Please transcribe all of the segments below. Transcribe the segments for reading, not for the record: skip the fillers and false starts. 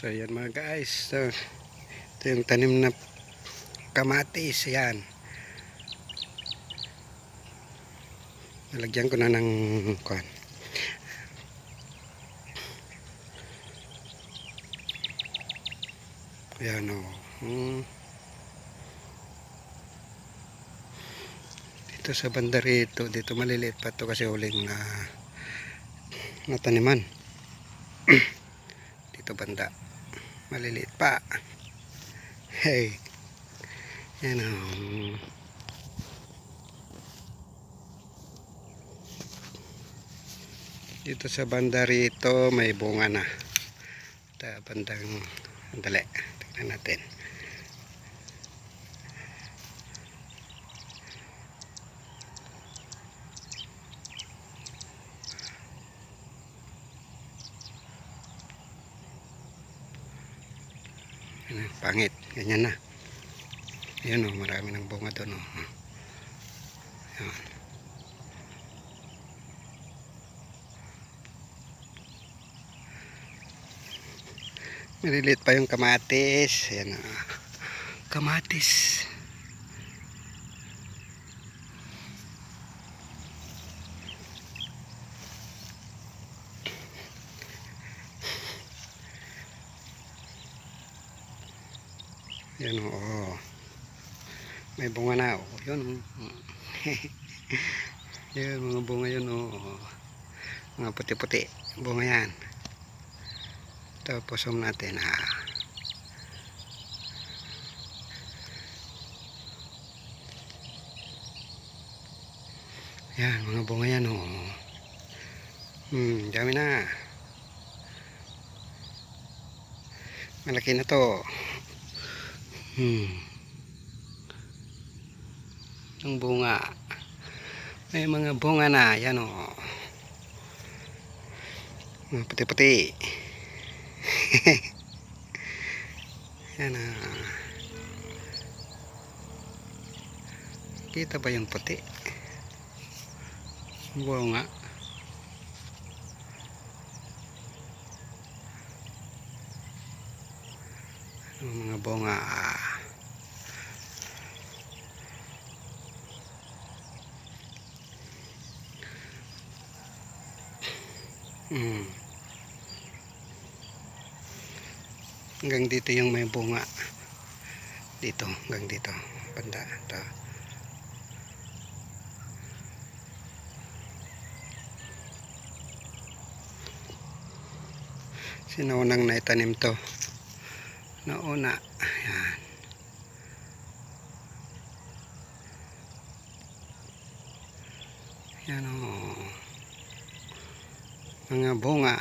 So yan mga guys, so, ito yung tanim na kamatis. Yan, nalagyan ko na ng kuwan. Yan o. Dito sa banda rito, dito maliliit pa to kasi huling na nataniman. Dito banda maliliit pa. Hey, yan o. Dito sa banda rito may bunga na. Ito bandang dali, tignan natin. Pangit, ganyan na. Ayan o, marami ng bunga doon o. Ayan. Maliliit pa yung kamatis. Ayan o, kamatis. Ayan o, may bunga na o. Yun o. Yan, mga bunga yun o. Mga puti-puti bunga yan. Tapos natin yan, mga bunga yan o. Dami na. Malaki na to. Ang bunga. May mga bunga na. Yan o. Mga puti-puti. Yan o. Kita ba yung puti? Bunga. Mga bunga. Hanggang dito yung may bunga. Dito, hanggang dito. Banda. Ito. Sinaunang naitanim to. Nauna. Ayan. Yan o. Mga bunga.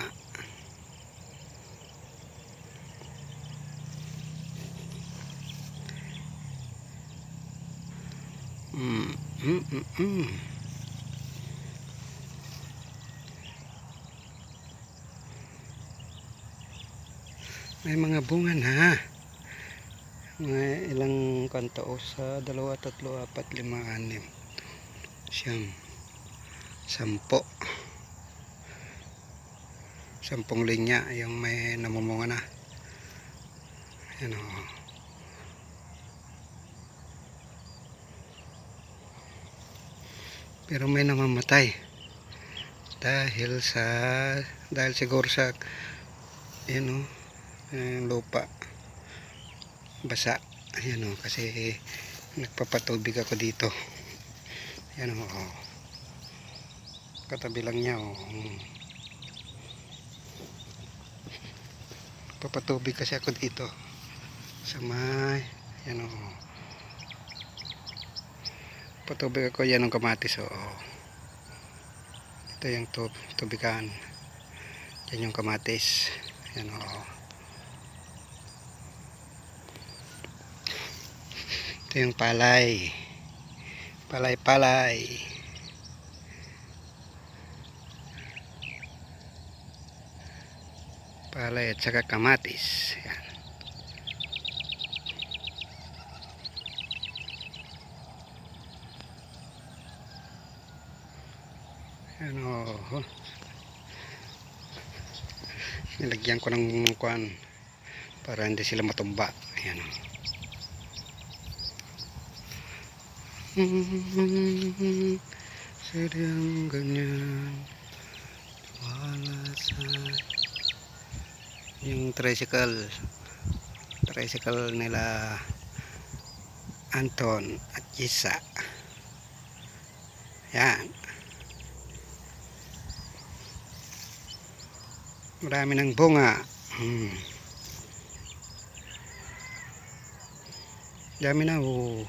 May mga bunga na. May ilang kanto sa 2, 3, 4, 5, 6, 7, 10. 10 linya yung may namumunga na. Yan o. Pero may namamatay dahil siguro sa yan o, lupa basa. Ayan o, kasi nagpapatubig ako dito. Ayan o, katabi lang niya o. Papatubig kasi ako dito sa may yan o, patubig ako. Yan ang kamatis o. Ito yung tubigan. Yan yung kamatis. Yan o. Ito yung palay. Palay. Palay at saka kamatis. Yan. Yan o. Nilagyan ko ng kuwan. para hindi sila matumba. Ayan o. Sadyang ganyan, wala sa yung tricycle nila Anton at Isa. Yan, marami ng bunga. Dami na oh.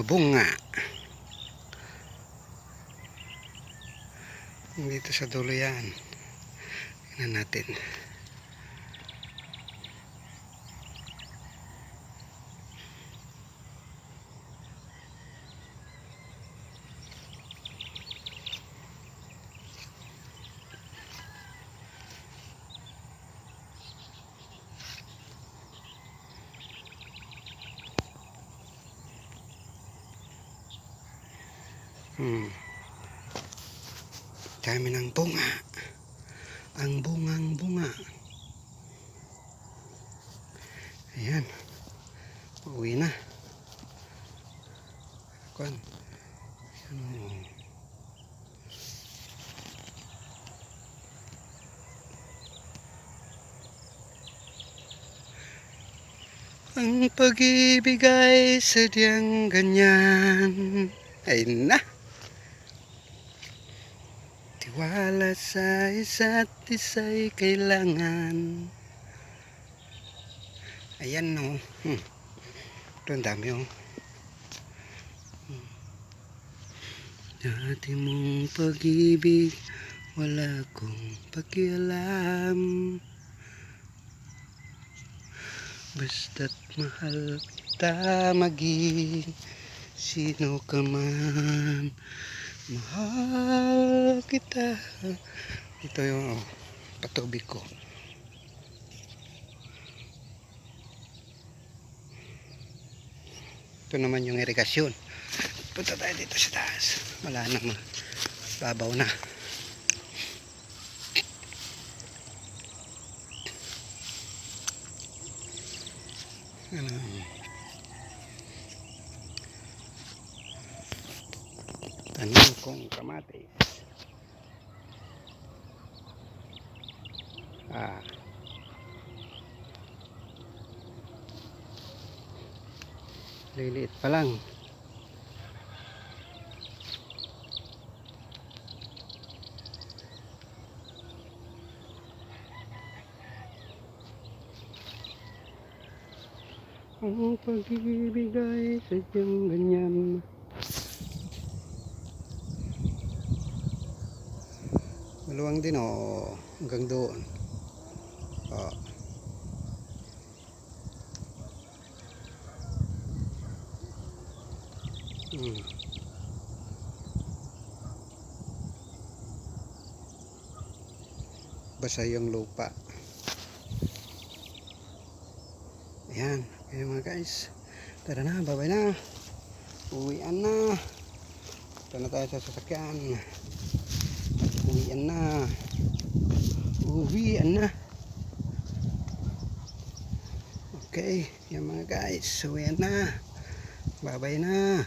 Bunga dito sa dulo yan. Tingnan natin. Dami ng bunga. Ang bunga. Ayan. Uwi na. Ayan. Ang pag-ibig ay sadyang ganyan. Ay na. Tiwala sa isa't isa'y kailangan. Ayan no. Ito ang dami oh. Dati mong pag-ibig, wala kong pakialam. Basta't mahal kita, maging sino ka man. Mahal kita. Ito yung patubig ko. Ito naman yung irigasyon. Punta tayo dito sa taas. Wala naman. Babaw na. Tanim kong kamatis. Liliit pa lang. Ang pag-ibig ay sadyang ganyan. Maluwang din oh, hanggang doon. Basa yung lupa. Ayan, kaya mga guys, tara na, babay na. Uwian na. Ito na tayo sa sasakyan. Uwian na. Okay, yan mga guys, uwian na. Babay na.